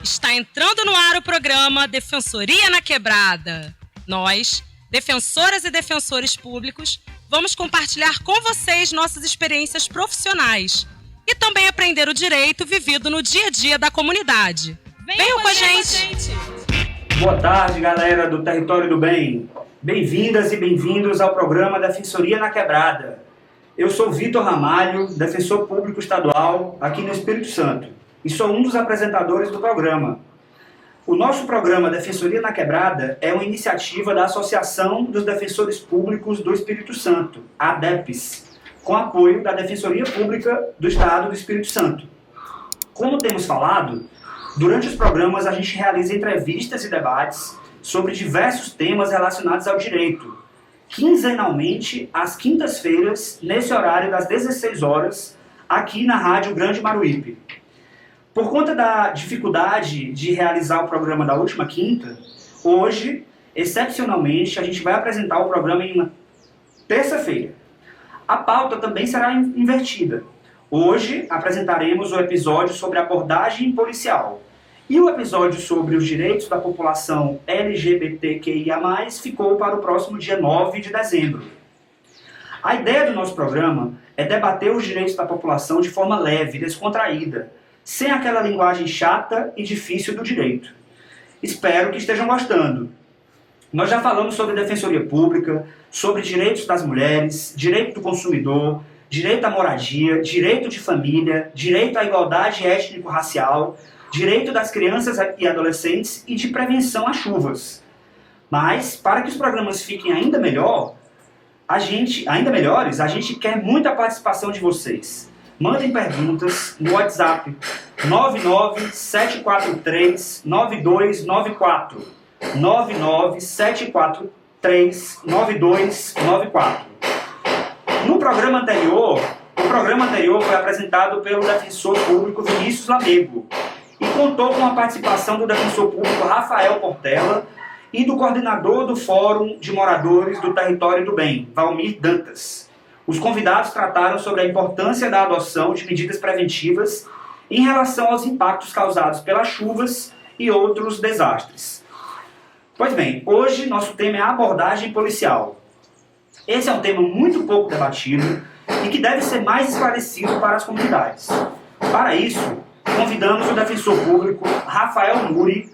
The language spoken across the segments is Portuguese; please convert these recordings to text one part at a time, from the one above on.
Está entrando no ar o programa Defensoria na Quebrada. Nós, defensoras e defensores públicos, vamos compartilhar com vocês nossas experiências profissionais e também aprender o direito vivido no dia a dia da comunidade. Venham com a gente! Boa tarde, galera do Território do Bem. Bem-vindas e bem-vindos ao programa Defensoria na Quebrada. Eu sou Vitor Ramalho, defensor público estadual aqui no Espírito Santo, e sou um dos apresentadores do programa. O nosso programa Defensoria na Quebrada é uma iniciativa da Associação dos Defensores Públicos do Espírito Santo, ADEPS, com apoio da Defensoria Pública do Estado do Espírito Santo. Como temos falado, durante os programas a gente realiza entrevistas e debates sobre diversos temas relacionados ao direito, quinzenalmente às quintas-feiras, nesse horário das 16 horas, aqui na Rádio Grande Maruípe. Por conta da dificuldade de realizar o programa da última quinta, hoje, excepcionalmente, a gente vai apresentar o programa em uma terça-feira. A pauta também será invertida. Hoje, apresentaremos o episódio sobre abordagem policial. E o episódio sobre os direitos da população LGBTQIA+, ficou para o próximo dia 9 de dezembro. A ideia do nosso programa é debater os direitos da população de forma leve, descontraída, sem aquela linguagem chata e difícil do direito. Espero que estejam gostando. Nós já falamos sobre defensoria pública, sobre direitos das mulheres, direito do consumidor, direito à moradia, direito de família, direito à igualdade étnico-racial, direito das crianças e adolescentes e de prevenção às chuvas. Mas, para que os programas fiquem ainda melhores, a gente quer muita participação de vocês. Mandem perguntas no WhatsApp 997439294. 997439294. No programa anterior, o programa anterior foi apresentado pelo defensor público Vinícius Lamego e contou com a participação do defensor público Rafael Portela e do coordenador do Fórum de Moradores do Território do Bem, Valmir Dantas. Os convidados trataram sobre a importância da adoção de medidas preventivas em relação aos impactos causados pelas chuvas e outros desastres. Pois bem, hoje nosso tema é a abordagem policial. Esse é um tema muito pouco debatido e que deve ser mais esclarecido para as comunidades. Para isso, convidamos o defensor público Rafael Muri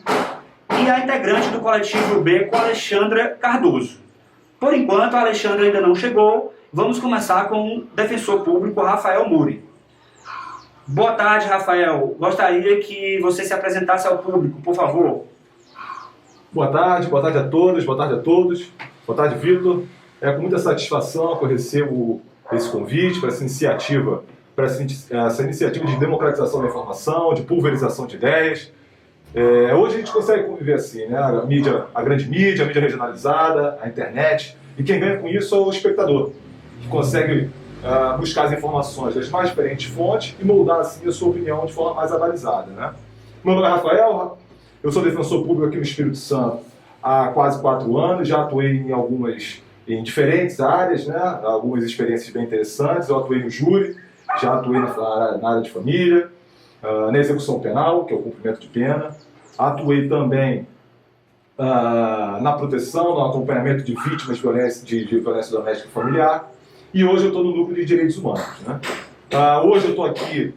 e a integrante do coletivo B, com Alexandra Cardoso. Por enquanto, a Alexandra ainda não chegou. Vamos começar com o defensor público Rafael Muri. Boa tarde, Rafael. Gostaria que você se apresentasse ao público, por favor. Boa tarde a todas, boa tarde a todos. Boa tarde, Vitor. É com muita satisfação que eu recebo esse convite para essa iniciativa de democratização da informação, de pulverização de ideias. Hoje a gente consegue conviver assim, né? A grande mídia, a mídia regionalizada, a internet, e quem ganha com isso é o espectador, que consegue buscar as informações das mais diferentes fontes e moldar assim a sua opinião de forma mais avalizada, né? Meu nome é Rafael, eu sou defensor público aqui no Espírito Santo há quase 4 anos, já atuei em diferentes áreas, né? Algumas experiências bem interessantes. Eu atuei no júri, já atuei na área de família, na execução penal, que é o cumprimento de pena. Atuei também na proteção, no acompanhamento de vítimas de violência doméstica e familiar. E hoje eu estou no núcleo de direitos humanos, né? Hoje eu estou aqui,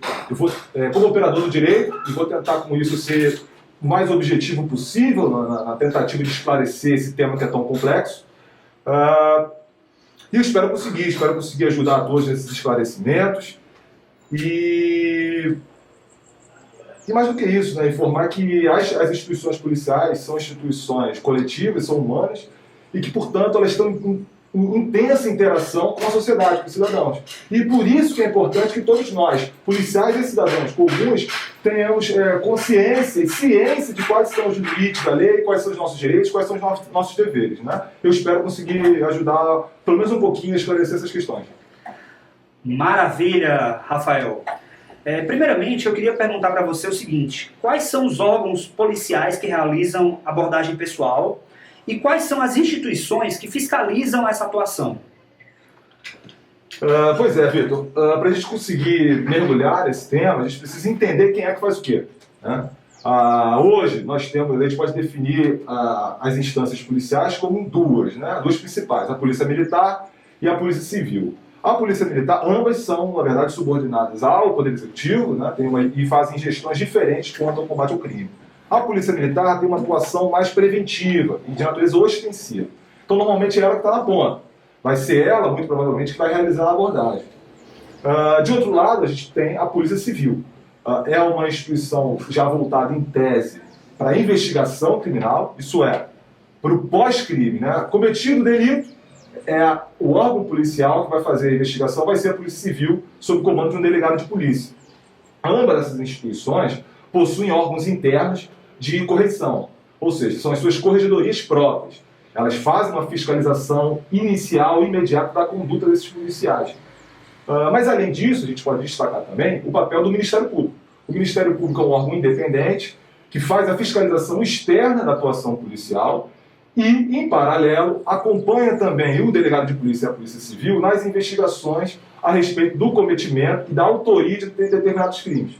como operador do direito, e vou tentar com isso ser o mais objetivo possível na tentativa de esclarecer esse tema que é tão complexo. E eu espero conseguir ajudar a todos nesses esclarecimentos. E mais do que isso, né, informar que as instituições policiais são instituições coletivas, são humanas, e que, portanto, elas estão em intensa interação com a sociedade, com os cidadãos. E por isso que é importante que todos nós, policiais e cidadãos comuns, tenhamos consciência e ciência de quais são os limites da lei, quais são os nossos direitos, quais são os nossos deveres, né? Eu espero conseguir ajudar, pelo menos um pouquinho, a esclarecer essas questões. Maravilha, Rafael. Primeiramente, eu queria perguntar para você o seguinte: quais são os órgãos policiais que realizam abordagem pessoal e quais são as instituições que fiscalizam essa atuação? Pois é, Vitor. Para a gente conseguir mergulhar nesse tema, a gente precisa entender quem é que faz o quê, né? Hoje, a gente pode definir as instâncias policiais como duas, né? Duas principais, a Polícia Militar e a Polícia Civil. A Polícia Militar, ambas são, na verdade, subordinadas ao Poder Executivo, né? E fazem gestões diferentes quanto ao combate ao crime. A Polícia Militar tem uma atuação mais preventiva e de natureza ostensiva. Então, normalmente, é ela que está na ponta. Vai ser ela, muito provavelmente, que vai realizar a abordagem. De outro lado, a gente tem a Polícia Civil. É uma instituição já voltada em tese para a investigação criminal, isso é, para o pós-crime, né? Cometido o delito, o órgão policial que vai fazer a investigação vai ser a Polícia Civil, sob o comando de um delegado de polícia. Ambas essas instituições possuem órgãos internos de correção, ou seja, são as suas corregedorias próprias. Elas fazem uma fiscalização inicial e imediata da conduta desses policiais. Mas, além disso, a gente pode destacar também o papel do Ministério Público. O Ministério Público é um órgão independente que faz a fiscalização externa da atuação policial e, em paralelo, acompanha também o delegado de polícia e a Polícia Civil nas investigações a respeito do cometimento e da autoria de determinados crimes.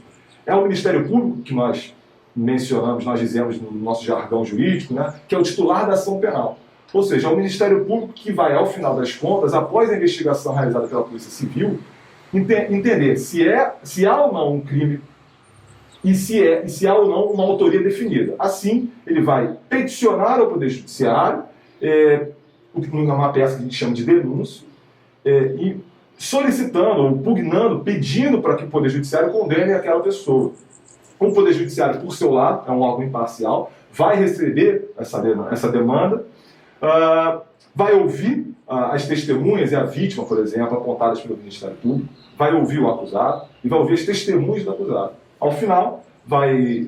É o Ministério Público que nós mencionamos, nós dizemos no nosso jargão jurídico, né, que é o titular da ação penal. Ou seja, é o Ministério Público que vai, ao final das contas, após a investigação realizada pela Polícia Civil, entender se há ou não um crime e se há ou não uma autoria definida. Assim, ele vai peticionar ao Poder Judiciário, uma peça que a gente chama de denúncio, e solicitando, ou pugnando, pedindo para que o Poder Judiciário condene aquela pessoa. O Poder Judiciário, por seu lado, é um órgão imparcial, vai receber essa demanda, vai ouvir as testemunhas e a vítima, por exemplo, apontadas pelo Ministério Público, vai ouvir o acusado e vai ouvir as testemunhas do acusado. Ao final, vai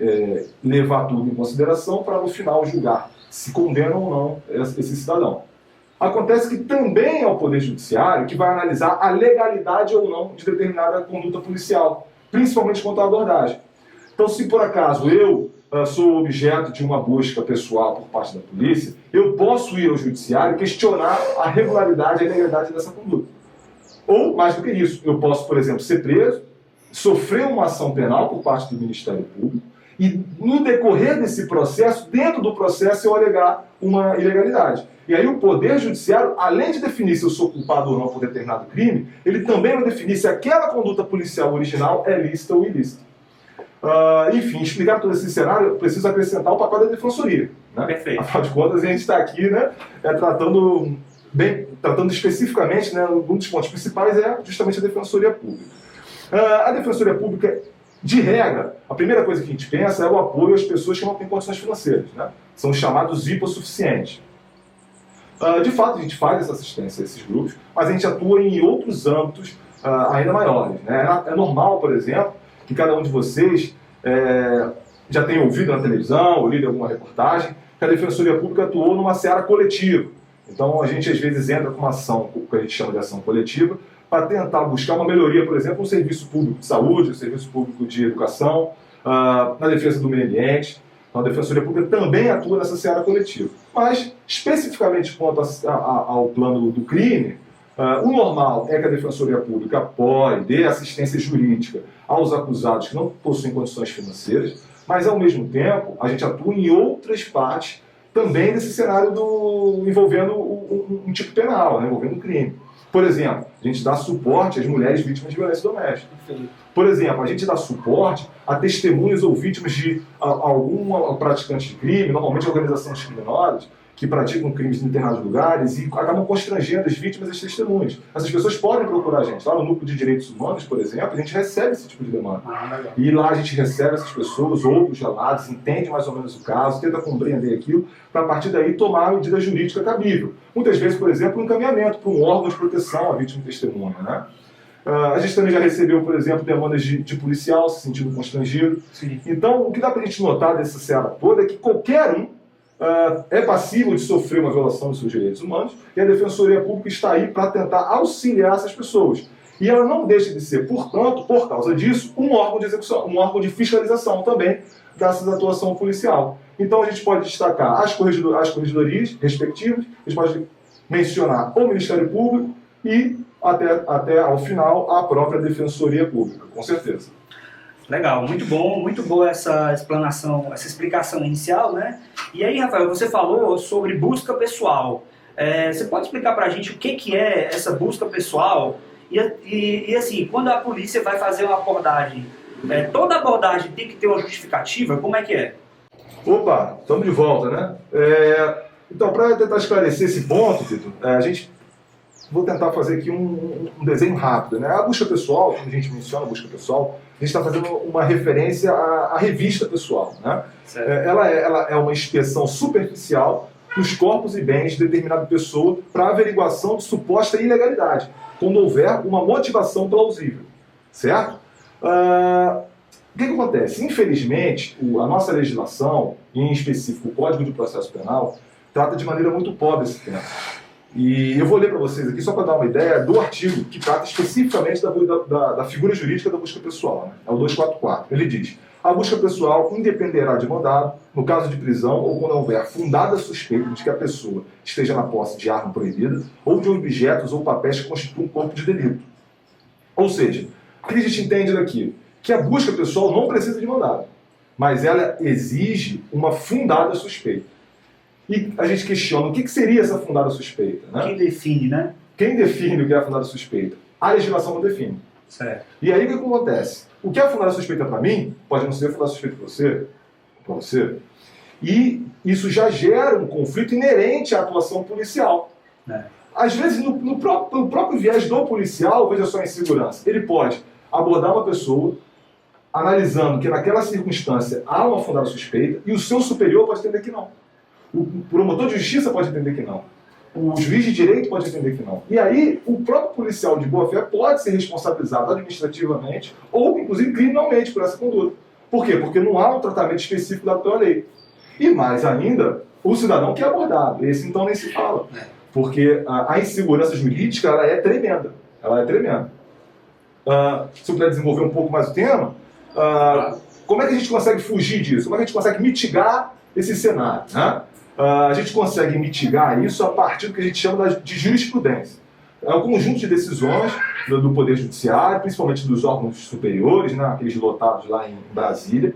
levar tudo em consideração para, no final, julgar se condena ou não esse cidadão. Acontece que também é o Poder Judiciário que vai analisar a legalidade ou não de determinada conduta policial, principalmente quanto à abordagem. Então, se por acaso eu sou objeto de uma busca pessoal por parte da polícia, eu posso ir ao judiciário e questionar a regularidade e a legalidade dessa conduta. Ou, mais do que isso, eu posso, por exemplo, ser preso, sofrer uma ação penal por parte do Ministério Público e, no decorrer desse processo, dentro do processo, eu alegar uma ilegalidade. E aí o Poder Judiciário, além de definir se eu sou culpado ou não por determinado crime, ele também vai definir se aquela conduta policial original é lícita ou ilícita. Enfim, explicar todo esse cenário, eu preciso acrescentar o papel da defensoria. Né? Perfeito. Afinal de contas, a gente está aqui, né, tratando especificamente, né, um dos pontos principais é justamente a defensoria pública. A defensoria pública, de regra, a primeira coisa que a gente pensa é o apoio às pessoas que não têm condições financeiras. Né? São os chamados hipossuficientes. De fato, a gente faz essa assistência a esses grupos, mas a gente atua em outros âmbitos ainda maiores. Né? É normal, por exemplo, que cada um de vocês já tenha ouvido na televisão ou lido alguma reportagem que a Defensoria Pública atuou numa seara coletiva. Então, a gente às vezes entra com uma ação, que a gente chama de ação coletiva, para tentar buscar uma melhoria, por exemplo, no serviço público de saúde, no serviço público de educação, na defesa do meio ambiente. Então, a Defensoria Pública também atua nessa seara coletiva. Mas, especificamente quanto ao plano do crime, o normal é que a Defensoria Pública apoie, dê assistência jurídica aos acusados que não possuem condições financeiras, mas, ao mesmo tempo, a gente atua em outras partes também desse cenário envolvendo um tipo penal, né, envolvendo crime. Por exemplo, a gente dá suporte às mulheres vítimas de violência doméstica. Por exemplo, a gente dá suporte a testemunhas ou vítimas de algum praticante de crime, normalmente organizações criminosas, que praticam crimes em determinados lugares e acabam constrangendo as vítimas e as testemunhas. Essas pessoas podem procurar a gente. Lá no Núcleo de Direitos Humanos, por exemplo, a gente recebe esse tipo de demanda. E lá a gente recebe essas pessoas, ouve os relatos, entende mais ou menos o caso, tenta compreender aquilo, para a partir daí tomar a medida jurídica cabível. Muitas vezes, por exemplo, um encaminhamento para um órgão de proteção à vítima e testemunha. Né? A gente também já recebeu, por exemplo, demandas de policial se sentindo constrangido. Sim. Então, o que dá para a gente notar dessa seara toda é que qualquer um é passível de sofrer uma violação dos seus direitos humanos e a Defensoria Pública está aí para tentar auxiliar essas pessoas. E ela não deixa de ser, portanto, por causa disso, um órgão de execução, um órgão de fiscalização também dessa atuação policial. Então a gente pode destacar as corregedorias respectivas, a gente pode mencionar o Ministério Público e, até ao final, a própria Defensoria Pública, com certeza. Legal, muito boa essa explanação, essa explicação inicial, né? E aí, Rafael, você falou sobre busca pessoal. Você pode explicar para a gente o que é essa busca pessoal? E assim, quando a polícia vai fazer uma abordagem, toda abordagem tem que ter uma justificativa? Como é que é? Opa, estamos de volta, né? Então, para tentar esclarecer esse ponto, Vitor, vou tentar fazer aqui um desenho rápido, né? A busca pessoal, quando a gente menciona a busca pessoal, a gente está fazendo uma referência à revista pessoal, né? Ela é uma inspeção superficial dos corpos e bens de determinada pessoa para averiguação de suposta ilegalidade, quando houver uma motivação plausível, certo? O que acontece? Infelizmente, a nossa legislação, em específico o Código de Processo Penal, trata de maneira muito pobre esse tema. E eu vou ler para vocês aqui, só para dar uma ideia, do artigo que trata especificamente da figura jurídica da busca pessoal, né? É o 244. Ele diz: a busca pessoal independerá de mandado, no caso de prisão ou quando houver fundada suspeita de que a pessoa esteja na posse de arma proibida ou de objetos ou papéis que constituam um corpo de delito. Ou seja, o que a gente entende daqui? Que a busca pessoal não precisa de mandado, mas ela exige uma fundada suspeita. E a gente questiona o que seria essa fundada suspeita, né? Quem define, né? Quem define o que é a fundada suspeita? A legislação não define. Certo. E aí o que acontece? O que é a fundada suspeita para mim, pode não ser fundada suspeita para você. E isso já gera um conflito inerente à atuação policial. Às vezes, no próprio viés do policial, veja só a insegurança, ele pode abordar uma pessoa analisando que naquela circunstância há uma fundada suspeita e o seu superior pode entender que não. O promotor de justiça pode entender que não. O juiz de direito pode entender que não. E aí, o próprio policial de boa-fé pode ser responsabilizado administrativamente ou, inclusive, criminalmente por essa conduta. Por quê? Porque não há um tratamento específico dado pela lei. E mais ainda, o cidadão que é abordado. Esse, então, nem se fala. Porque a insegurança jurídica, ela é tremenda. Ela é tremenda. Se eu puder desenvolver um pouco mais o tema, como é que a gente consegue fugir disso? Como é que a gente consegue mitigar esse cenário, né? A gente consegue mitigar isso a partir do que a gente chama de jurisprudência. É um conjunto de decisões do Poder Judiciário, principalmente dos órgãos superiores, né, aqueles lotados lá em Brasília.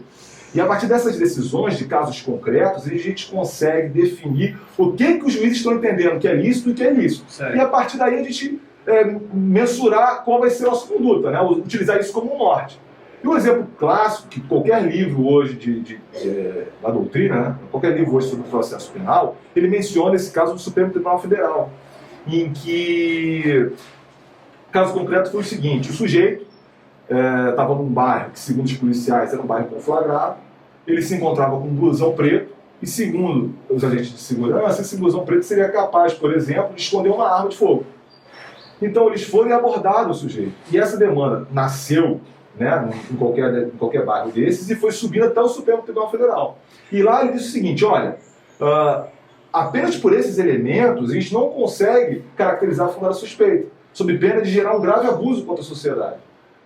E a partir dessas decisões, de casos concretos, a gente consegue definir o que os juízes estão entendendo que é lícito e o que é ilícito. Certo. E a partir daí a gente mensurar qual vai ser a nossa conduta, né, utilizar isso como um norte. E um exemplo clássico, que qualquer livro hoje da doutrina, né, qualquer livro hoje sobre o processo penal, ele menciona esse caso do Supremo Tribunal Federal, em que o caso concreto foi o seguinte: o sujeito estava num bairro que, segundo os policiais, era um bairro conflagrado, ele se encontrava com um blusão preto, e segundo os agentes de segurança, esse blusão preto seria capaz, por exemplo, de esconder uma arma de fogo. Então eles foram e abordaram o sujeito. E essa demanda nasceu, né, em qualquer bairro desses, e foi subindo até o Supremo Tribunal Federal. E lá ele disse o seguinte: olha, apenas por esses elementos a gente não consegue caracterizar a fundada suspeita, sob pena de gerar um grave abuso contra a sociedade.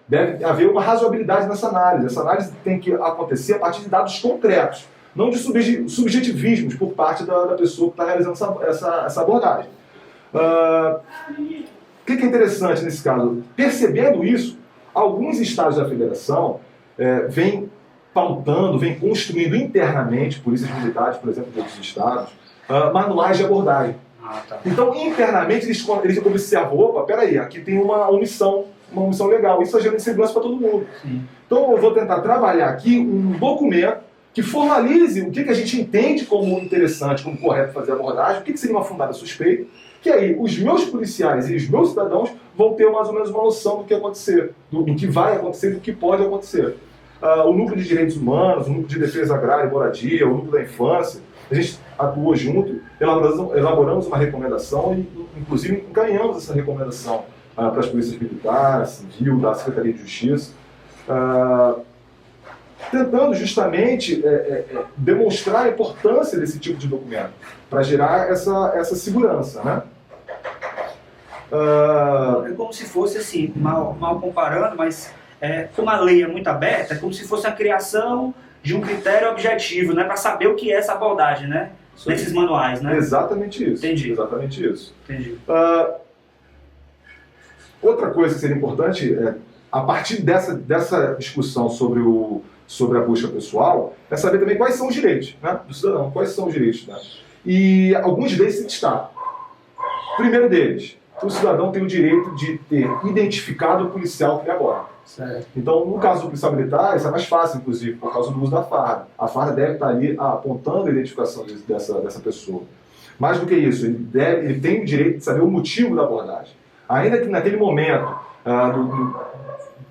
Deve haver uma razoabilidade nessa análise. Essa análise tem que acontecer a partir de dados concretos, não de subjetivismos por parte da pessoa que está realizando essa abordagem. O que é interessante nesse caso? Percebendo isso, alguns estados da federação vêm pautando, vêm construindo internamente, polícias militares, por exemplo, de outros estados, manuais de abordagem. Tá. Então, internamente, eles observam: opa, peraí, aqui tem uma omissão legal. Isso gera insegurança para todo mundo. Sim. Então, eu vou tentar trabalhar aqui um documento que formalize o que a gente entende como interessante, como correto fazer a abordagem, o que seria uma fundada suspeita, que aí os meus policiais e os meus cidadãos vão ter mais ou menos uma noção do que acontecer, do que vai acontecer, do que pode acontecer. O Núcleo de Direitos Humanos, o Núcleo de Defesa Agrária e Moradia, o Núcleo da Infância, a gente atuou junto, elaboramos uma recomendação e, inclusive, encaminhamos essa recomendação para as polícias militares, civil, da Secretaria de Justiça, tentando justamente demonstrar a importância desse tipo de documento, para gerar essa segurança, né? É como se fosse assim, mal comparando, mas como a lei é muito aberta, é como se fosse a criação de um critério objetivo, né, para saber o que é essa abordagem, né, nesses manuais, né? Exatamente isso. Entendi. Exatamente isso. Entendi. Outra coisa que seria importante a partir dessa discussão sobre a busca pessoal, é saber também quais são os direitos, né, do cidadão, quais são os direitos. Né? E alguns deles se destacam. Primeiro deles, o cidadão tem o direito de ter identificado o policial que ele aborda. Certo. Então, no caso do policial militar, isso é mais fácil, inclusive, por causa do uso da farda. A farda deve estar ali apontando a identificação dessa pessoa. Mais do que isso, ele tem o direito de saber o motivo da abordagem. Ainda que naquele momento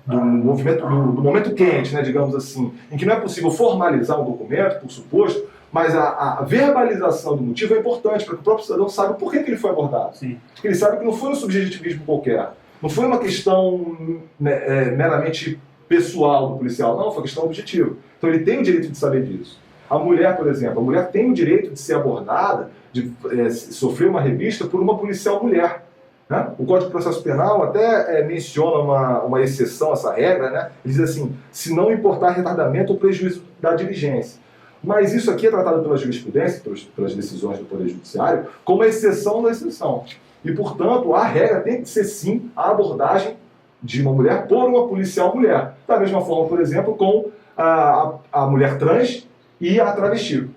do momento quente, né, digamos assim, em que não é possível formalizar um documento, por suposto, mas a verbalização do motivo é importante para que o próprio cidadão saiba por que ele foi abordado. Sim. Porque ele sabe que não foi um subjetivismo qualquer, não foi uma questão meramente pessoal do policial, não, foi uma questão objetiva. Então ele tem o direito de saber disso. A mulher, por exemplo, a mulher tem o direito de ser abordada, de sofrer uma revista por uma policial mulher. Né? O Código de Processo Penal até menciona uma exceção a essa regra, né? Ele diz assim, se não importar retardamento ou prejuízo da diligência. Mas isso aqui é tratado pela jurisprudência, pelas decisões do Poder Judiciário, como exceção da exceção. E, portanto, a regra tem que ser, sim, a abordagem de uma mulher por uma policial mulher. Da mesma forma, por exemplo, com a mulher trans e a travesti.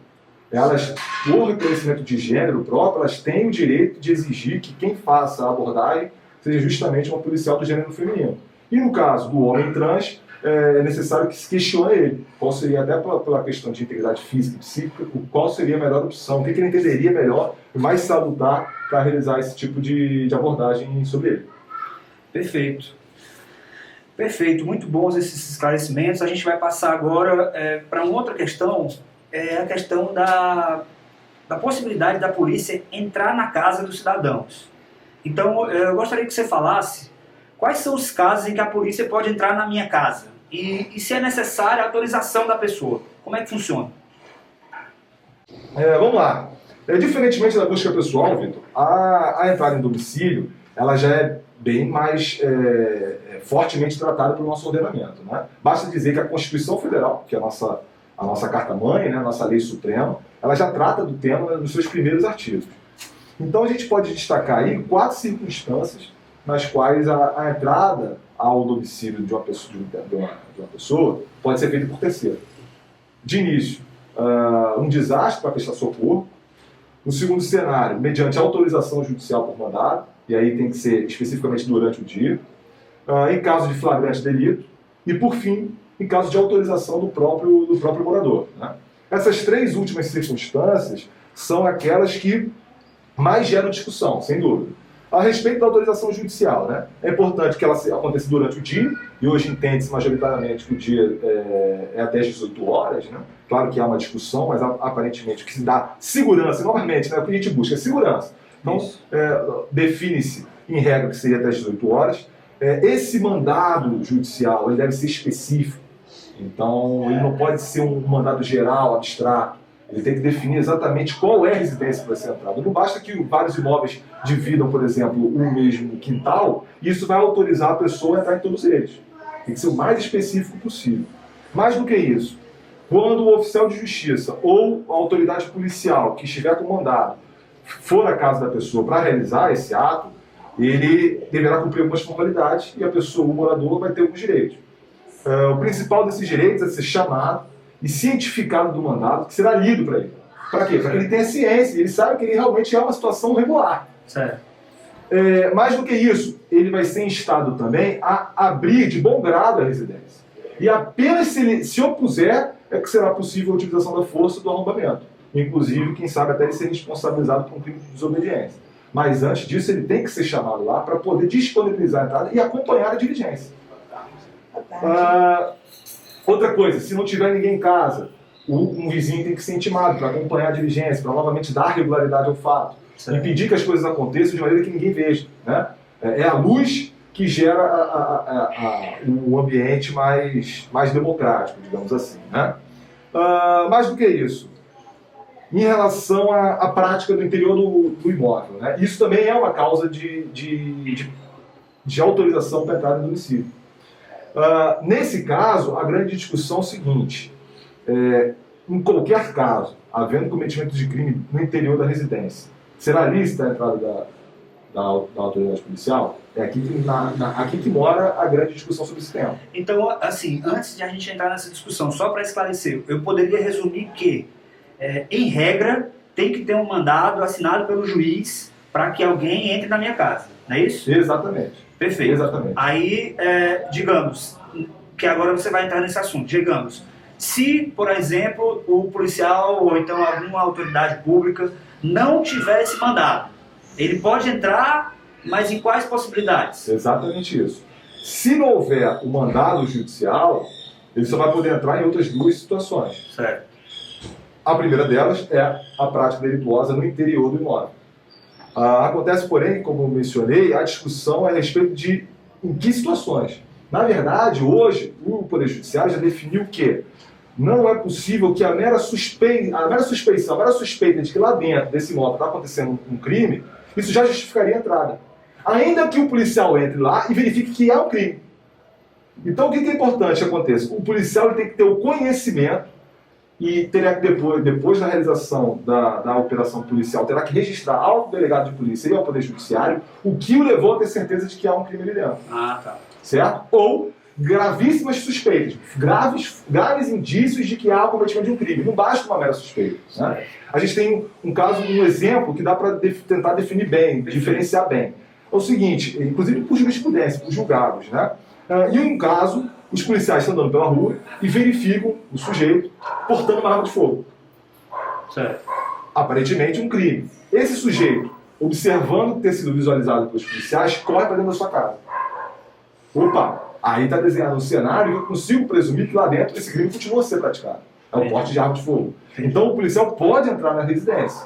Elas, por reconhecimento de gênero próprio, elas têm o direito de exigir que quem faça a abordagem seja justamente uma policial do gênero feminino. E no caso do homem trans, é necessário que se questione ele. Qual seria, até pela questão de integridade física e psíquica, qual seria a melhor opção, o que ele entenderia melhor e mais salutar para realizar esse tipo de abordagem sobre ele. Perfeito. Perfeito, muito bons esses esclarecimentos. A gente vai passar agora para uma outra questão, a questão da possibilidade da polícia entrar na casa dos cidadãos. Então, eu gostaria que você falasse quais são os casos em que a polícia pode entrar na minha casa e se é necessária a autorização da pessoa. Como é que funciona? Vamos lá. Diferentemente da busca pessoal, Vitor, a entrada em domicílio ela já é bem mais fortemente tratada pelo nosso ordenamento. Né? Basta dizer que a Constituição Federal, que é a nossa Carta-Mãe, né, a nossa Lei Suprema, ela já trata do tema nos seus primeiros artigos. Então a gente pode destacar aí 4 circunstâncias nas quais a entrada ao domicílio de uma pessoa pode ser feita por terceiro. De início, um desastre para prestar socorro. No segundo cenário, mediante autorização judicial por mandado, e aí tem que ser especificamente durante o dia. Em caso de flagrante delito. E, por fim, em caso de autorização do próprio morador. Né? Essas 3 últimas circunstâncias são aquelas que mais geram discussão, sem dúvida. A respeito da autorização judicial, né? É importante que ela aconteça durante o dia, e hoje entende-se majoritariamente que o dia é até as 18 horas, né? Claro que há uma discussão, mas aparentemente o que se dá segurança, novamente, né? O que a gente busca é segurança. Então, define-se em regra que seria até as 18 horas. Esse mandado judicial ele deve ser específico, então ele não pode ser um mandado geral, abstrato. Ele tem que definir exatamente qual é a residência que vai ser entrada. Não basta que vários imóveis dividam, por exemplo, o mesmo quintal, e isso vai autorizar a pessoa a entrar em todos eles. Tem que ser o mais específico possível. Mais do que isso, quando o oficial de justiça ou a autoridade policial que estiver com mandado for à casa da pessoa para realizar esse ato, ele deverá cumprir algumas formalidades e a pessoa, o morador, vai ter alguns direitos. O principal desses direitos é ser chamado e cientificado do mandado, que será lido para ele. Para quê? Para que ele tenha ciência, ele sabe que ele realmente é uma situação regular. Certo. Mais do que isso, ele vai ser instado também a abrir de bom grado a residência. E apenas se ele se opuser, é que será possível a utilização da força do arrombamento. Inclusive, quem sabe até ele ser responsabilizado por um crime de desobediência. Mas antes disso, ele tem que ser chamado lá para poder disponibilizar a entrada e acompanhar a diligência. Outra coisa, se não tiver ninguém em casa, um vizinho tem que ser intimado para acompanhar a diligência, para novamente dar regularidade ao fato. Certo. Impedir que as coisas aconteçam de maneira que ninguém veja. Né? É a luz que gera um ambiente mais democrático, digamos assim. Né? Mais do que isso, em relação à prática do interior do imóvel. Né? Isso também é uma causa de autorização para entrar no domicílio. Nesse caso, a grande discussão é o seguinte: em qualquer caso, havendo cometimento de crime no interior da residência, será lícita a entrada da autoridade policial, é aqui aqui que mora a grande discussão sobre esse tema. Então, assim, antes de a gente entrar nessa discussão, só para esclarecer, eu poderia resumir que, em regra, tem que ter um mandado assinado pelo juiz para que alguém entre na minha casa, não é isso? Exatamente. Perfeito. Exatamente. Aí, digamos, que agora você vai entrar nesse assunto, digamos, se, por exemplo, o policial ou então alguma autoridade pública não tiver esse mandado, ele pode entrar, mas em quais possibilidades? Exatamente isso. Se não houver o mandado judicial, ele só vai poder entrar em outras duas situações. Certo. A primeira delas é a prática delituosa no interior do imóvel. Acontece, porém, como eu mencionei, a discussão é a respeito de em que situações. Na verdade, hoje, o Poder Judiciário já definiu que não é possível que a mera suspeita de que lá dentro desse imóvel está acontecendo um crime, isso já justificaria a entrada. Ainda que o policial entre lá e verifique que há um crime. Então, o que é importante que aconteça? O policial ele tem que ter o conhecimento e terá que, depois da realização da operação policial, terá que registrar ao delegado de polícia e ao Poder Judiciário o que o levou a ter certeza de que há um crime ali dentro. Tá. Certo? Ou gravíssimas suspeitas, graves indícios de que há o cometimento de um crime. Não basta uma mera suspeita. Né? A gente tem um exemplo que dá para tentar definir bem, diferenciar bem. É o seguinte, inclusive por jurisprudência, por julgados, né? E um caso, os policiais estão andando pela rua e verificam o sujeito portando uma arma de fogo. Certo. Aparentemente um crime. Esse sujeito, observando ter sido visualizado pelos policiais, corre para dentro da sua casa. Opa, aí está desenhado um cenário que eu consigo presumir que lá dentro esse crime continua a ser praticado. É o porte de arma de fogo. Então o policial pode entrar na residência.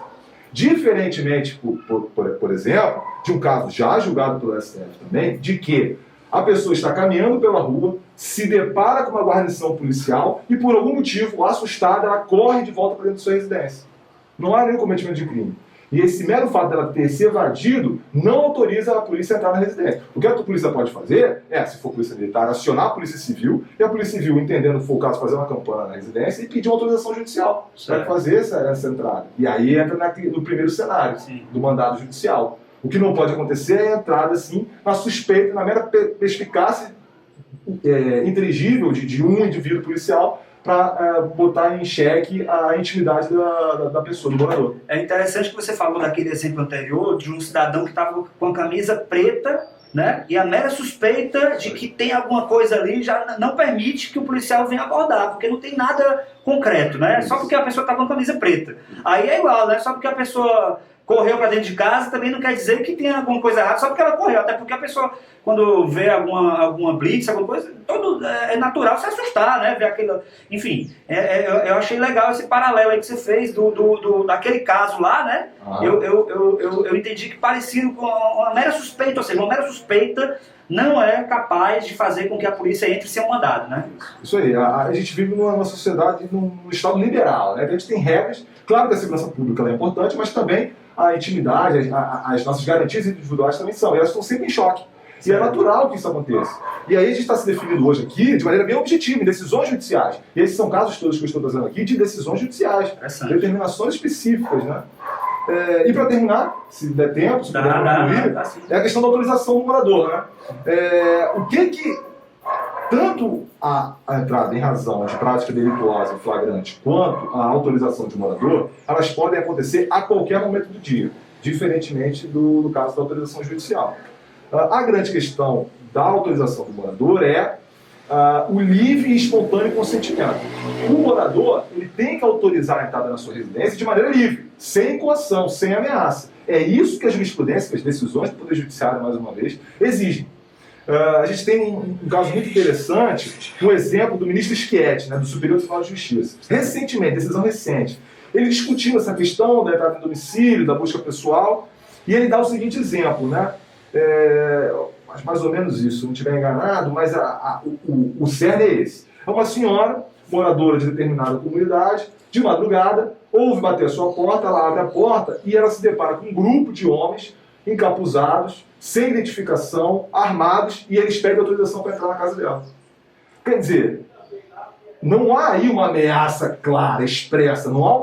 Diferentemente, por exemplo, de um caso já julgado pelo STF também, de que a pessoa está caminhando pela rua, se depara com uma guarnição policial e, por algum motivo, assustada, ela corre de volta para dentro de sua residência. Não há nenhum cometimento de crime. E esse mero fato dela ter se evadido não autoriza a polícia a entrar na residência. O que a polícia pode fazer se for polícia militar, acionar a polícia civil e a polícia civil, entendendo que for o caso, fazer uma campanha na residência e pedir uma autorização judicial para fazer essa entrada. E aí entra no primeiro cenário do mandado judicial. O que não pode acontecer é a entrada, assim, na suspeita, na mera perspicácia inteligível de um indivíduo policial para botar em xeque a intimidade da pessoa, do morador. É interessante que você falou daquele exemplo anterior de um cidadão que estava com a camisa preta, né? E a mera suspeita de que tem alguma coisa ali já não permite que o policial venha abordar, porque não tem nada concreto, né? Só porque a pessoa está com a camisa preta. Aí é igual, né? Só porque a pessoa correu para dentro de casa também não quer dizer que tem alguma coisa errada só porque ela correu. Até porque a pessoa, quando vê alguma blitz, alguma coisa, é natural se assustar, né? Ver aquilo. Enfim, eu achei legal esse paralelo aí que você fez daquele caso lá, né? Eu entendi que parecido com uma mera suspeita, ou seja, uma mera suspeita não é capaz de fazer com que a polícia entre sem um mandado, né? Isso aí. A gente vive numa sociedade, num Estado liberal, né? A gente tem regras. Claro que a segurança pública é importante, mas também a intimidade, as nossas garantias individuais também são. E elas estão sempre em choque. E é natural que isso aconteça. E aí a gente está se definindo hoje aqui de maneira bem objetiva, em decisões judiciais. E esses são casos todos que eu estou trazendo aqui de decisões judiciais. Determinações específicas, né? E para terminar, se der tempo, se puder concluir, é a questão da autorização do morador, né? O que tanto a entrada em razão de prática delituosa e flagrante quanto a autorização de morador, elas podem acontecer a qualquer momento do dia, diferentemente do caso da autorização judicial. A grande questão da autorização do morador é o livre e espontâneo consentimento. O morador ele tem que autorizar a entrada na sua residência de maneira livre, sem coação, sem ameaça. É isso que a jurisprudência, as decisões do Poder Judiciário, mais uma vez, exigem. A gente tem um caso muito interessante, um exemplo do ministro Schietti, né, do Superior Tribunal de Justiça. Recentemente, decisão recente, ele discutiu essa questão da entrada no domicílio, da busca pessoal, e ele dá o seguinte exemplo, né? Mais ou menos isso, se não estiver enganado, mas o cerne é esse. É uma senhora, moradora de determinada comunidade, de madrugada, ouve bater a sua porta, ela abre a porta e ela se depara com um grupo de homens encapuzados, sem identificação, armados, e eles pedem autorização para entrar na casa dela. Quer dizer, não há aí uma ameaça clara, expressa, não há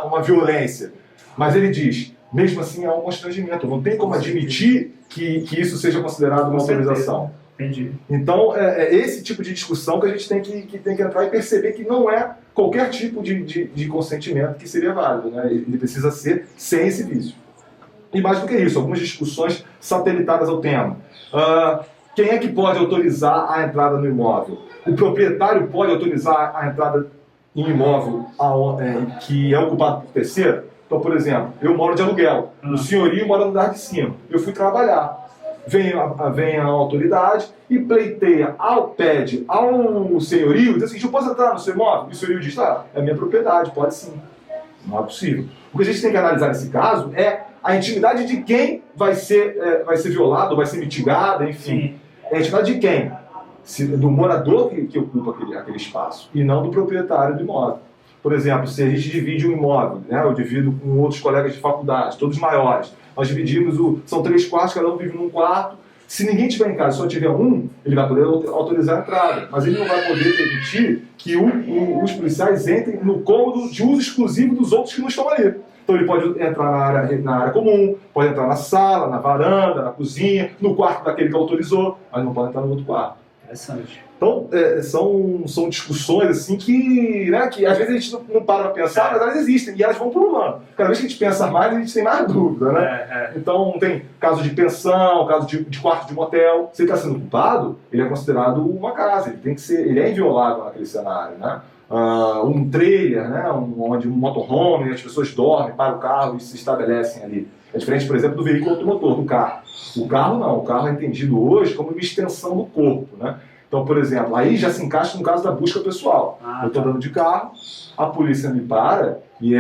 uma violência, mas ele diz, mesmo assim há um constrangimento. Não tem como admitir que isso seja considerado uma autorização. Entendi. Então, é esse tipo de discussão que a gente tem que entrar e perceber que não é qualquer tipo de consentimento que seria válido, né? Ele precisa ser sem esse vício. E mais do que isso, algumas discussões satelitadas ao tema. Quem é que pode autorizar a entrada no imóvel? O proprietário pode autorizar a entrada em imóvel que é ocupado por terceiro? Então, por exemplo, eu moro de aluguel, o senhorio mora no andar de cima, eu fui trabalhar. Vem a autoridade e pleiteia, pede ao senhorio, diz assim, eu posso entrar no seu imóvel? E o senhorio diz, é minha propriedade, pode sim. Não é possível. O que a gente tem que analisar nesse caso é a intimidade de quem vai ser violado, vai ser mitigada, enfim. Sim. É a intimidade de quem? Do morador que ocupa aquele espaço, e não do proprietário do imóvel. Por exemplo, se a gente divide um imóvel, né, eu divido com outros colegas de faculdade, todos maiores, nós dividimos, são 3 quartos, cada um vive num quarto. Se ninguém estiver em casa, só tiver um, ele vai poder autorizar a entrada, mas ele não vai poder permitir que os policiais entrem no cômodo de uso exclusivo dos outros que não estão ali. Então ele pode entrar na área comum, pode entrar na sala, na varanda, na cozinha, no quarto daquele que autorizou, mas não pode entrar no outro quarto. Interessante. Então, são discussões assim que às vezes a gente não para para pensar, mas elas existem e elas vão pulando. Cada vez que a gente pensa mais, a gente tem mais dúvida, né? Então, tem caso de pensão, caso de quarto de motel. Se ele está sendo culpado, ele é considerado uma casa, ele é inviolável naquele cenário, né? Um trailer, né? Onde um motorhome, as pessoas dormem, param o carro e se estabelecem ali. É diferente, por exemplo, do veículo automotor, do carro. O carro não, o carro é entendido hoje como uma extensão do corpo, né? Então, por exemplo, aí já se encaixa no caso da busca pessoal. Eu estou andando de carro, a polícia me para, e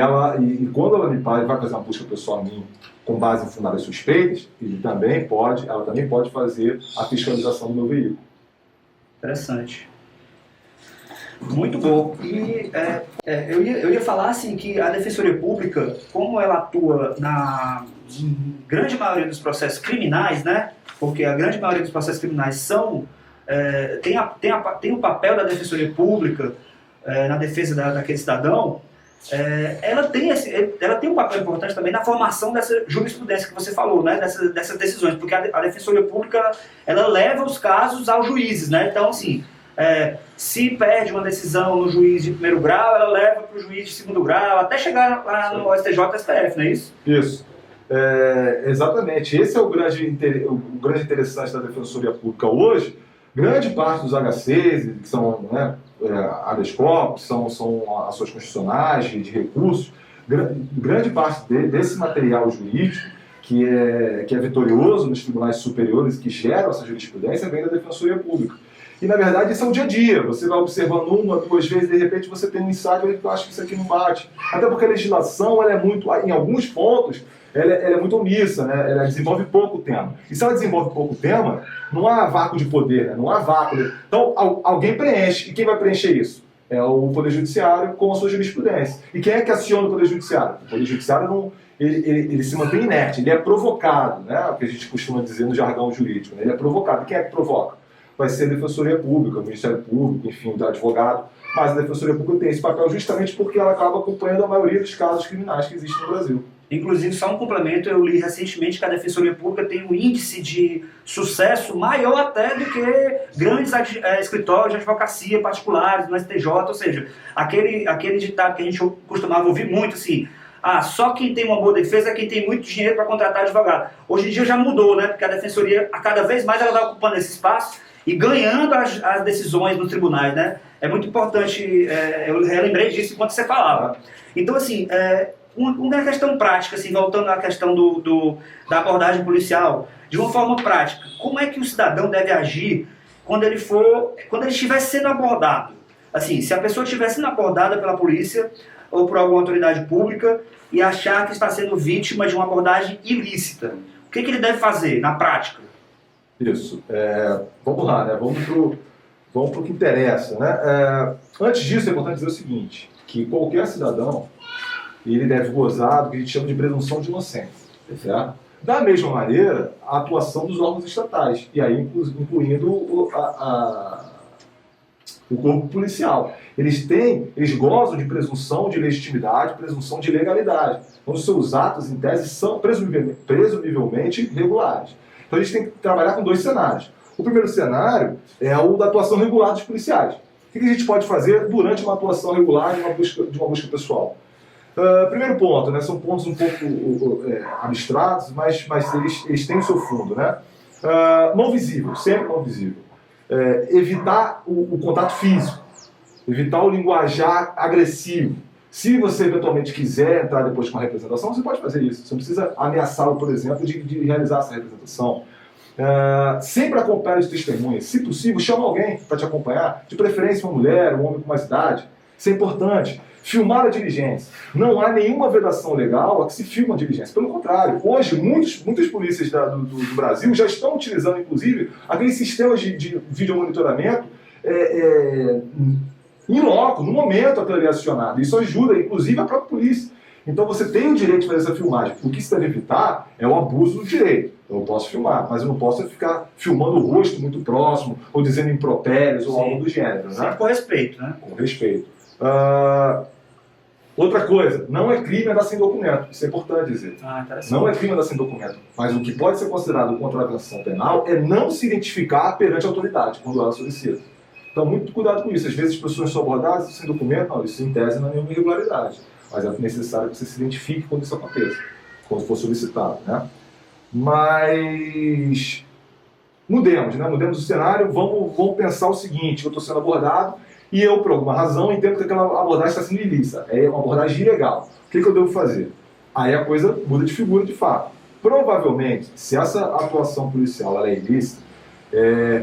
quando ela me para, ele vai fazer uma busca pessoal minha com base em fundadas suspeitas, ela também pode fazer a fiscalização do meu veículo. Interessante. Muito bom. E eu ia falar assim que a Defensoria Pública, como ela atua na grande maioria dos processos criminais, né? Porque a grande maioria dos processos criminais tem o papel da Defensoria Pública na defesa daquele cidadão, ela tem um papel importante também na formação dessa jurisprudência que você falou, né? Dessas decisões, porque a Defensoria Pública ela leva os casos aos juízes, né? Então, assim, se perde uma decisão no juiz de primeiro grau, ela leva para o juiz de segundo grau, até chegar lá no STJ e STF, não é isso? Isso. Exatamente. Esse é o grande interessante da Defensoria Pública hoje. Grande parte dos HCs, que são habeas corpus, são ações constitucionais de recursos, grande parte desse material jurídico que é vitorioso nos tribunais superiores, que geram essa jurisprudência, vem da Defensoria Pública. E, na verdade, isso é o dia a dia. Você vai observando 1, 2 vezes, de repente você tem um insight e eu acho que isso aqui não bate. Até porque a legislação, ela é muito, em alguns pontos, ela é muito omissa, né? Ela desenvolve pouco tema. E se ela desenvolve pouco tema, não há vácuo de poder, né? Não há vácuo. Então, alguém preenche. E quem vai preencher isso? É o Poder Judiciário com a sua jurisprudência. E quem é que aciona o Poder Judiciário? O Poder Judiciário não... Ele se mantém inerte, ele é provocado, né? O que a gente costuma dizer no jargão jurídico, né? Ele é provocado. E quem é que provoca? Vai ser a Defensoria Pública, o Ministério Público, enfim, o advogado. Mas a Defensoria Pública tem esse papel justamente porque ela acaba acompanhando a maioria dos casos criminais que existem no Brasil. Inclusive, só um complemento, eu li recentemente que a Defensoria Pública tem um índice de sucesso maior até do que grandes escritórios de advocacia particulares no STJ, ou seja, aquele ditado que a gente costumava ouvir muito, assim, só quem tem uma boa defesa é quem tem muito dinheiro para contratar advogado. Hoje em dia já mudou, né? Porque a Defensoria, a cada vez mais, ela vai ocupando esse espaço e ganhando as decisões nos tribunais, né? É muito importante, eu lembrei disso enquanto você falava. Então, assim, uma questão prática, assim, voltando à questão da abordagem policial, de uma forma prática, como é que o cidadão deve agir quando ele estiver sendo abordado? Assim, se a pessoa estiver sendo abordada pela polícia ou por alguma autoridade pública e achar que está sendo vítima de uma abordagem ilícita, o que ele deve fazer na prática? Isso. Vamos lá, né? Vamos pro que interessa, né? Antes disso, é importante dizer o seguinte, que qualquer cidadão ele deve gozar do que a gente chama de presunção de inocência, certo? Da mesma maneira, a atuação dos órgãos estatais, e aí incluindo o corpo policial. Eles gozam de presunção de legitimidade, presunção de legalidade. Então, os seus atos, em tese, são presumivelmente regulares. Então, a gente tem que trabalhar com 2 cenários. O primeiro cenário é o da atuação regular dos policiais. O que a gente pode fazer durante uma atuação regular de uma busca pessoal? Primeiro ponto, né, são pontos um pouco abstratos, mas eles têm o seu fundo. Né? Mão visível, sempre mão visível. Evitar o contato físico, evitar o linguajar agressivo. Se você eventualmente quiser entrar depois com a representação, você pode fazer isso. Você não precisa ameaçá-lo, por exemplo, de realizar essa representação. Sempre acompanhe de testemunhas. Se possível, chama alguém para te acompanhar, de preferência uma mulher, um homem com mais idade. Isso é importante. Filmar a diligência. Não há nenhuma vedação legal a que se filma a diligência. Pelo contrário, hoje muitas polícias do Brasil já estão utilizando, inclusive, aqueles sistemas de vídeo monitoramento em loco, no momento aquilo ali é acionado. Isso ajuda, inclusive, a própria polícia. Então você tem o direito de fazer essa filmagem. O que se deve evitar é o abuso do direito. Eu posso filmar, mas eu não posso ficar filmando o rosto muito próximo, ou dizendo impropérios, ou algo do gênero. Né? Sempre com respeito, né? Com respeito. Outra coisa, não é crime andar sem documento. Isso é importante dizer. Não é crime andar sem documento. Mas o que pode ser considerado contravenção penal é não se identificar perante a autoridade, quando ela solicita. Então, muito cuidado com isso. Às vezes as pessoas são abordadas sem documento, não, isso em tese não é nenhuma irregularidade. Mas é necessário que você se identifique quando isso aconteça, quando for solicitado. Né? Mas mudemos o cenário, vamos pensar o seguinte: eu estou sendo abordado e eu, por alguma razão, entendo que aquela abordagem está sendo ilícita, é uma abordagem ilegal. O que eu devo fazer? Aí a coisa muda de figura de fato. Provavelmente, se essa atuação policial ela é ilícita,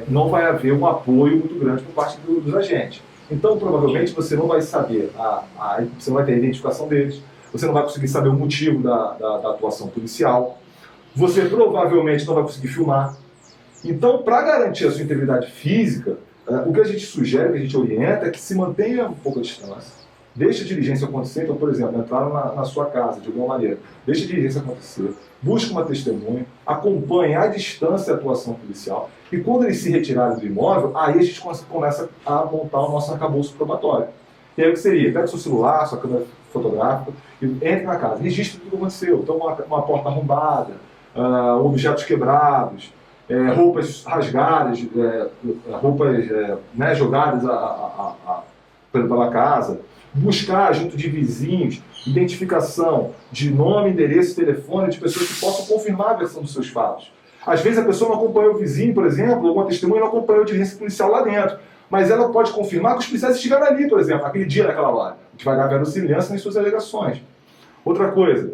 não vai haver um apoio muito grande por parte dos agentes. Então, provavelmente, você não vai saber, você não vai ter a identificação deles, você não vai conseguir saber o motivo da atuação policial, você provavelmente não vai conseguir filmar. Então, para garantir a sua integridade física, o que a gente sugere, o que a gente orienta, é que se mantenha um pouco a distância. Deixe a diligência acontecer. Então, por exemplo, entraram na sua casa de alguma maneira. Deixe a diligência acontecer. Busque uma testemunha. Acompanhe à distância a atuação policial. E quando eles se retirarem do imóvel, aí a gente começa a montar o nosso arcabouço probatório. E aí o que seria? Pega o seu celular, sua câmera fotográfica, e entre na casa. Registre tudo o que aconteceu. Então, uma porta arrombada, objetos quebrados, roupas rasgadas, roupas jogadas pela casa, buscar junto de vizinhos, identificação de nome, endereço, telefone de pessoas que possam confirmar a versão dos seus fatos. Às vezes a pessoa não acompanhou o vizinho, por exemplo, ou uma testemunha não acompanhou a diligência policial lá dentro, mas ela pode confirmar que os policiais estiveram ali, por exemplo, naquele dia, naquela hora, que vai dar verossimilhança nas suas alegações. Outra coisa,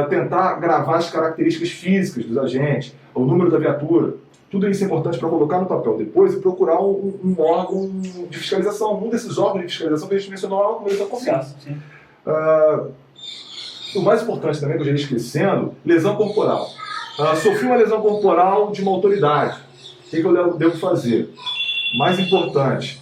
tentar gravar as características físicas dos agentes, o número da viatura. Tudo isso é importante para colocar no papel depois e procurar um órgão de fiscalização. Um desses órgãos de fiscalização que a gente mencionou lá no começo da conversa. O mais importante também, que eu já ia esquecendo, lesão corporal. Sofri uma lesão corporal de uma autoridade. O que eu devo fazer? Mais importante,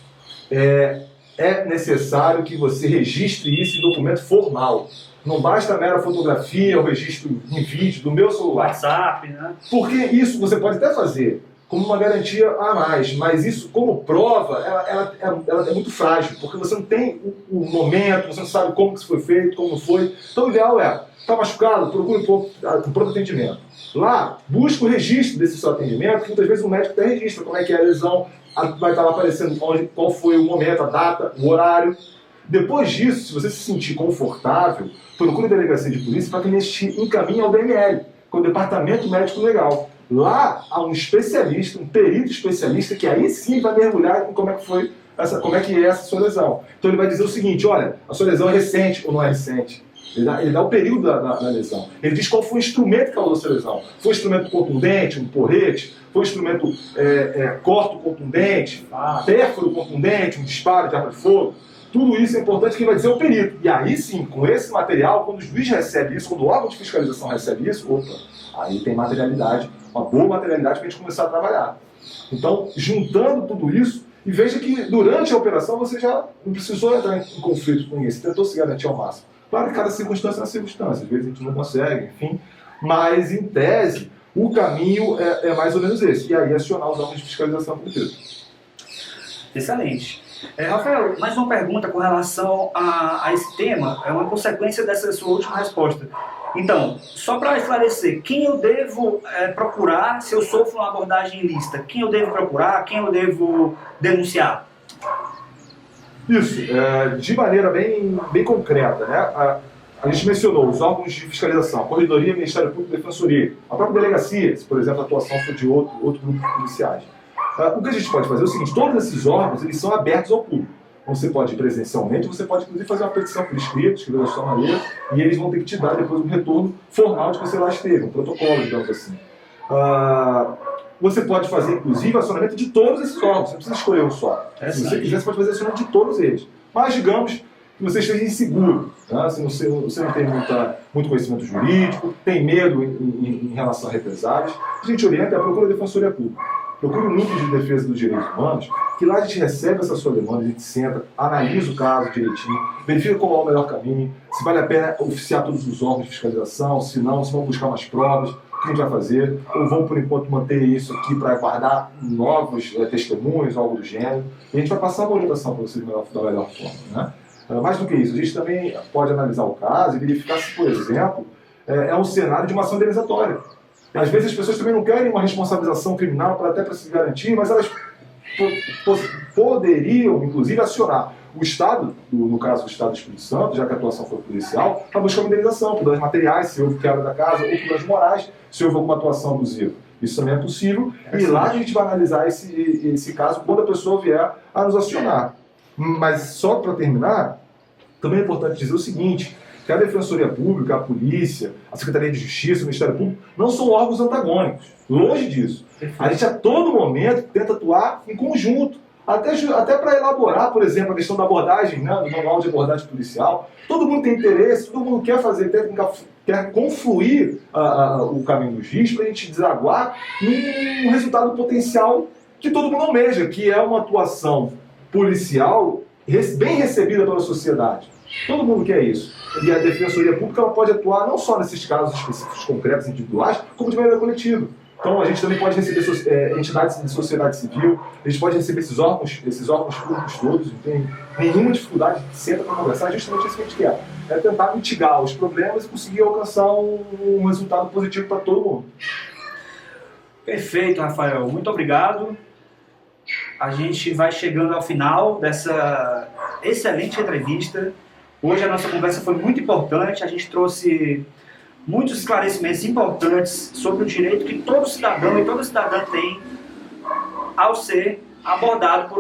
é necessário que você registre isso em documento formal. Não basta a mera fotografia ou registro em vídeo do meu celular. WhatsApp, né? Porque isso você pode até fazer como uma garantia a mais, mas isso como prova, ela é muito frágil, porque você não tem o momento, você não sabe como que isso foi feito, como não foi. Então o ideal está machucado, procure um pronto atendimento. Lá, busque o registro desse seu atendimento, que muitas vezes o médico até registra como é que é a lesão, vai estar lá aparecendo qual foi o momento, a data, o horário. Depois disso, se você se sentir confortável, procure a delegacia de polícia para que eles te encaminhem ao DML, que é o Departamento Médico Legal. Lá há um especialista, um perito especialista, que aí sim vai mergulhar em como é que é essa sua lesão. Então ele vai dizer o seguinte: olha, a sua lesão é recente ou não é recente. Ele dá o período da lesão. Ele diz qual foi o instrumento que causou essa lesão. Foi um instrumento contundente, um porrete? Foi um instrumento corto contundente? Pérfuro contundente? Um disparo de arma de fogo? Tudo isso é importante, quem vai dizer é o perito. E aí sim, com esse material, quando o juiz recebe isso, quando o órgão de fiscalização recebe isso, aí tem materialidade, uma boa materialidade para a gente começar a trabalhar. Então, juntando tudo isso, e veja que durante a operação você já não precisou entrar em conflito com ninguém, você tentou se garantir ao máximo. Claro que cada circunstância é uma circunstância, às vezes a gente não consegue, enfim, mas em tese, o caminho é mais ou menos esse. E aí acionar os órgãos de fiscalização com tudo. Excelente. Rafael, mais uma pergunta com relação a esse tema, é uma consequência dessa sua última resposta. Então, só para esclarecer, quem eu devo procurar se eu sofro uma abordagem ilícita? Quem eu devo procurar? Quem eu devo denunciar? Isso, de maneira bem concreta, né? A gente mencionou os órgãos de fiscalização, a Corredoria, Ministério Público e Defensoria, a própria delegacia, se por exemplo a atuação for de outro grupo de policiais. O que a gente pode fazer é o seguinte: todos esses órgãos eles são abertos ao público. Você pode ir presencialmente, você pode inclusive fazer uma petição por escrito, escrever da sua maneira, e eles vão ter que te dar depois um retorno formal de que você lá esteve, um protocolo, digamos assim. Você pode fazer, inclusive, acionamento de todos esses órgãos, você não precisa escolher um só. Se você quiser, você pode fazer acionamento de todos eles. Mas, digamos que você esteja inseguro, né? Se você não tem muito conhecimento jurídico, tem medo em relação a represálias, a gente orienta a procura da Defensoria Pública. Procure um núcleo de defesa dos direitos humanos, que lá a gente recebe essa sua demanda, a gente senta, analisa o caso direitinho, verifica qual é o melhor caminho, se vale a pena oficiar todos os órgãos de fiscalização, se não, se vão buscar mais provas, o que a gente vai fazer, ou vão, por enquanto, manter isso aqui para guardar novos testemunhos, algo do gênero, e a gente vai passar uma orientação para vocês da melhor forma, né? Mais do que isso, a gente também pode analisar o caso e verificar se, por exemplo, é um cenário de uma ação indenizatória. Às vezes as pessoas também não querem uma responsabilização criminal até para se garantir, mas elas poderiam, inclusive, acionar o Estado, no caso do Estado do Espírito Santo, já que a atuação foi policial, para buscar uma indenização por danos materiais, se houve quebra da casa, ou por danos morais, se houve alguma atuação abusiva. Isso também é possível, e lá a gente vai analisar esse caso quando a pessoa vier a nos acionar. Mas só para terminar, também é importante dizer o seguinte: que a Defensoria Pública, a Polícia, a Secretaria de Justiça, o Ministério Público não são órgãos antagônicos. Longe disso. A gente a todo momento tenta atuar em conjunto. Até para elaborar, por exemplo, a questão da abordagem, né, do manual de abordagem policial. Todo mundo tem interesse, todo mundo quer fazer técnica, quer confluir o caminho do giz para a gente desaguar num resultado potencial que todo mundo almeja, que é uma atuação policial bem recebida pela sociedade. Todo mundo quer isso. E a Defensoria Pública ela pode atuar não só nesses casos específicos, concretos, individuais, como de maneira coletiva. Então a gente também pode receber entidades de sociedade civil, a gente pode receber esses órgãos públicos todos, não tem nenhuma dificuldade, senta para conversar, justamente isso que a gente quer. É tentar mitigar os problemas e conseguir alcançar um resultado positivo para todo mundo. Perfeito, Rafael. Muito obrigado. A gente vai chegando ao final dessa excelente entrevista. Hoje a nossa conversa foi muito importante, a gente trouxe muitos esclarecimentos importantes sobre o direito que todo cidadão e toda cidadã tem ao ser abordado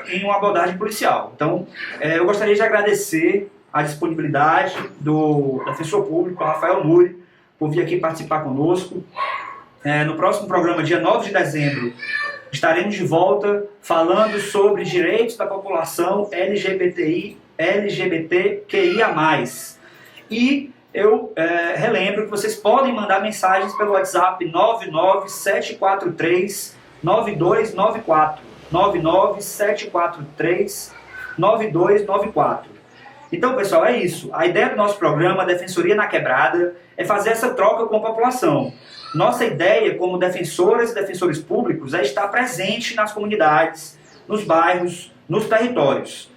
em uma abordagem policial. Então, eu gostaria de agradecer a disponibilidade do defensor público, Rafael Nuri, por vir aqui participar conosco. No próximo programa, dia 9 de dezembro, estaremos de volta falando sobre direitos da população LGBTQIA+. E eu relembro que vocês podem mandar mensagens pelo WhatsApp 99743-9294. 99743-9294. Então, pessoal, é isso. A ideia do nosso programa, Defensoria na Quebrada, é fazer essa troca com a população. Nossa ideia, como defensoras e defensores públicos, é estar presente nas comunidades, nos bairros, nos territórios.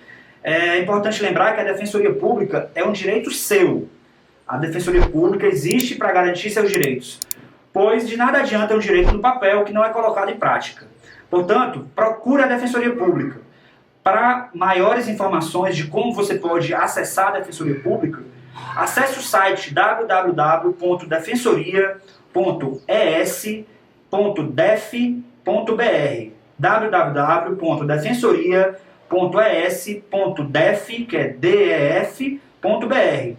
É importante lembrar que a Defensoria Pública é um direito seu. A Defensoria Pública existe para garantir seus direitos, pois de nada adianta um direito no papel que não é colocado em prática. Portanto, procure a Defensoria Pública. Para maiores informações de como você pode acessar a Defensoria Pública, acesse o site www.defensoria.es.def.br www.defensoria.es.def.br.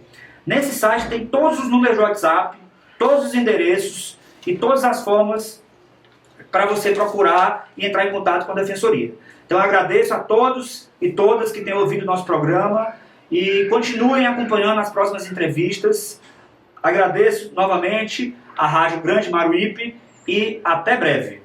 Nesse site tem todos os números do WhatsApp, todos os endereços e todas as formas para você procurar e entrar em contato com a Defensoria. Então eu agradeço a todos e todas que têm ouvido o nosso programa e continuem acompanhando as próximas entrevistas. Agradeço novamente a Rádio Grande Maruípe e até breve.